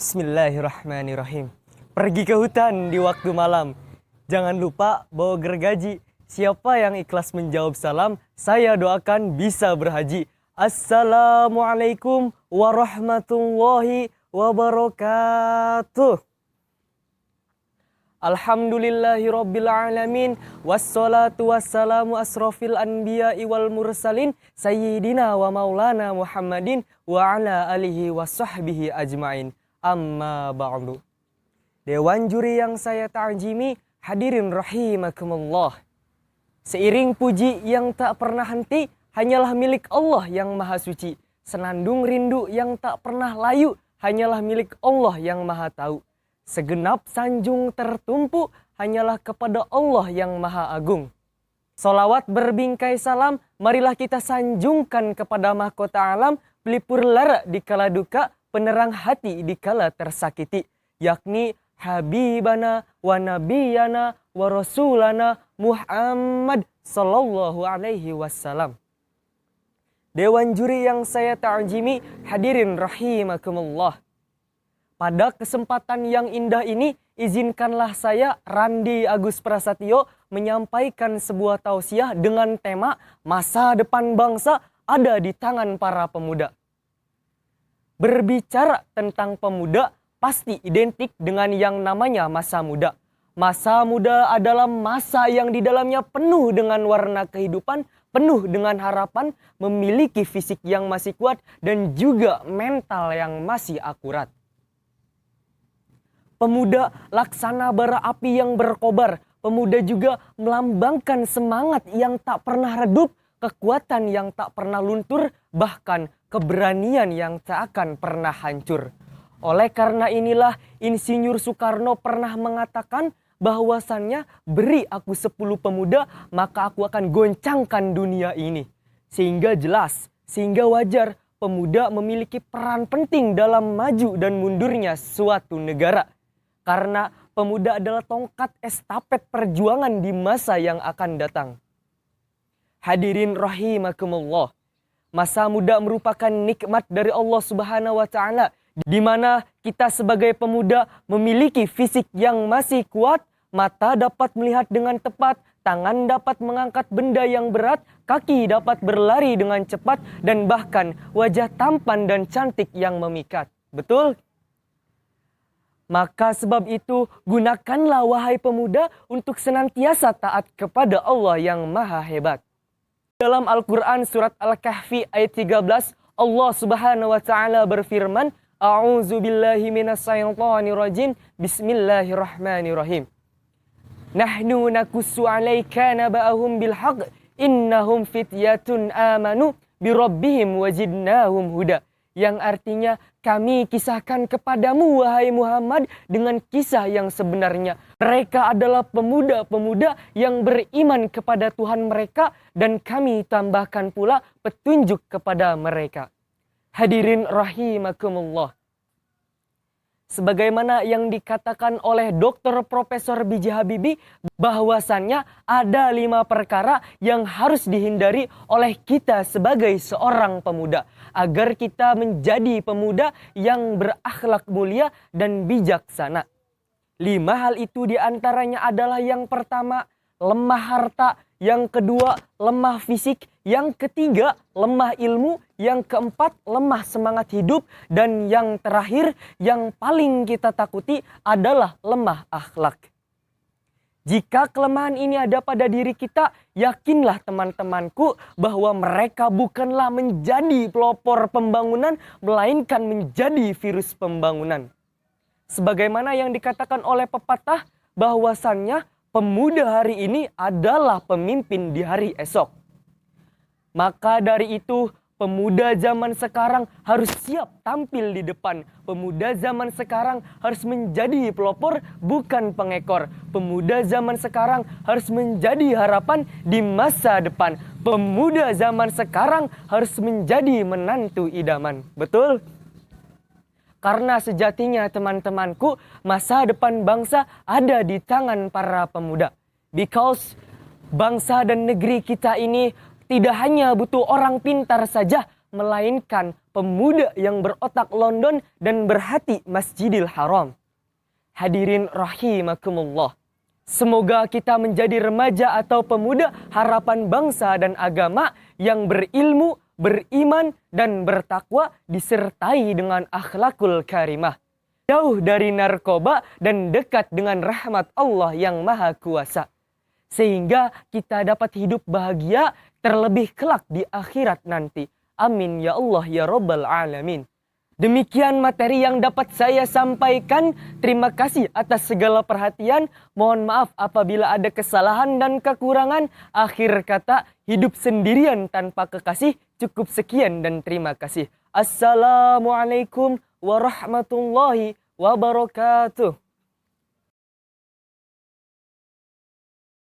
Bismillahirrahmanirrahim. Pergi ke hutan di waktu malam. Jangan lupa bawa gergaji. Siapa yang ikhlas menjawab salam, saya doakan bisa berhaji. Assalamualaikum warahmatullahi wabarakatuh. Alhamdulillahi rabbil alamin. Wassalatu wassalamu asrofil anbiya'i wal mursalin. Sayyidina wa maulana Muhammadin wa ala alihi wa sahbihi ajma'in. Amma ba'du. Dewan juri yang saya ta'zimi, hadirin rahimakumullah. Seiring puji yang tak pernah henti, hanyalah milik Allah yang maha suci. Senandung rindu yang tak pernah layu, hanyalah milik Allah yang maha tahu. Segenap sanjung tertumpu, hanyalah kepada Allah yang maha agung. Salawat berbingkai salam, marilah kita sanjungkan kepada mahkota alam, pelipur lara di kala duka, penerang hati di kala tersakiti, yakni Habibana wa Nabiyana wa Rasulana Muhammad sallallahu alaihi wasallam. Dewan juri yang saya ta'zimi, hadirin rahimakumullah. Pada kesempatan yang indah ini, izinkanlah saya, Randi Agus Prasetyo, menyampaikan sebuah tausiah dengan tema masa depan bangsa ada di tangan para pemuda. Berbicara tentang pemuda pasti identik dengan yang namanya masa muda. Masa muda adalah masa yang di dalamnya penuh dengan warna kehidupan, penuh dengan harapan, memiliki fisik yang masih kuat dan juga mental yang masih akurat. Pemuda laksana bara api yang berkobar. Pemuda juga melambangkan semangat yang tak pernah redup, kekuatan yang tak pernah luntur, bahkan keberanian yang tak akan pernah hancur. Oleh karena inilah Insinyur Soekarno pernah mengatakan bahwasannya beri aku 10 pemuda maka aku akan goncangkan dunia ini. Sehingga jelas, sehingga wajar pemuda memiliki peran penting dalam maju dan mundurnya suatu negara. Karena pemuda adalah tongkat estafet perjuangan di masa yang akan datang. Hadirin rahimakumullah. Masa muda merupakan nikmat dari Allah Subhanahu wa taala, di mana kita sebagai pemuda memiliki fisik yang masih kuat, mata dapat melihat dengan tepat, tangan dapat mengangkat benda yang berat, kaki dapat berlari dengan cepat, dan bahkan wajah tampan dan cantik yang memikat. Betul? Maka sebab itu gunakanlah wahai pemuda untuk senantiasa taat kepada Allah yang maha hebat. Dalam Al-Quran surat Al-Kahfi ayat 13, Allah Subhanahu wa taala berfirman, A'udzu billahi minasyaitonir rajim. Bismillahirrahmanirrahim. Nahnu nakussu 'alaika naba'ahum bil haqq innahum fityatun amanu bi rabbihim wajidnahum huda. Yang artinya kami kisahkan kepadamu wahai Muhammad dengan kisah yang sebenarnya. Mereka adalah pemuda-pemuda yang beriman kepada Tuhan mereka dan kami tambahkan pula petunjuk kepada mereka. Hadirin rahimakumullah. Sebagaimana yang dikatakan oleh Dr. Profesor B.J. Habibie, bahwasannya ada 5 perkara yang harus dihindari oleh kita sebagai seorang pemuda, agar kita menjadi pemuda yang berakhlak mulia dan bijaksana. 5 hal itu diantaranya adalah yang pertama, lemah harta, yang kedua, lemah fisik, yang ketiga, lemah ilmu, yang keempat, lemah semangat hidup, dan yang terakhir, yang paling kita takuti adalah lemah akhlak. Jika kelemahan ini ada pada diri kita, yakinlah teman-temanku bahwa mereka bukanlah menjadi pelopor pembangunan, melainkan menjadi virus pembangunan. Sebagaimana yang dikatakan oleh pepatah, bahwasannya pemuda hari ini adalah pemimpin di hari esok. Maka dari itu, pemuda zaman sekarang harus siap tampil di depan. Pemuda zaman sekarang harus menjadi pelopor, bukan pengekor. Pemuda zaman sekarang harus menjadi harapan di masa depan. Pemuda zaman sekarang harus menjadi menantu idaman. Betul? Karena sejatinya teman-temanku, masa depan bangsa ada di tangan para pemuda. Because bangsa dan negeri kita ini tidak hanya butuh orang pintar saja, melainkan pemuda yang berotak London dan berhati Masjidil Haram. Hadirin rahimakumullah. Semoga kita menjadi remaja atau pemuda harapan bangsa dan agama yang berilmu, beriman, dan bertakwa disertai dengan akhlakul karimah. Jauh dari narkoba dan dekat dengan rahmat Allah yang Maha Kuasa. Sehingga kita dapat hidup bahagia terlebih kelak di akhirat nanti. Amin ya Allah ya Rabbal Alamin. Demikian materi yang dapat saya sampaikan. Terima kasih atas segala perhatian. Mohon maaf apabila ada kesalahan dan kekurangan. Akhir kata, hidup sendirian tanpa kekasih. Cukup sekian dan terima kasih. Assalamualaikum warahmatullahi wabarakatuh.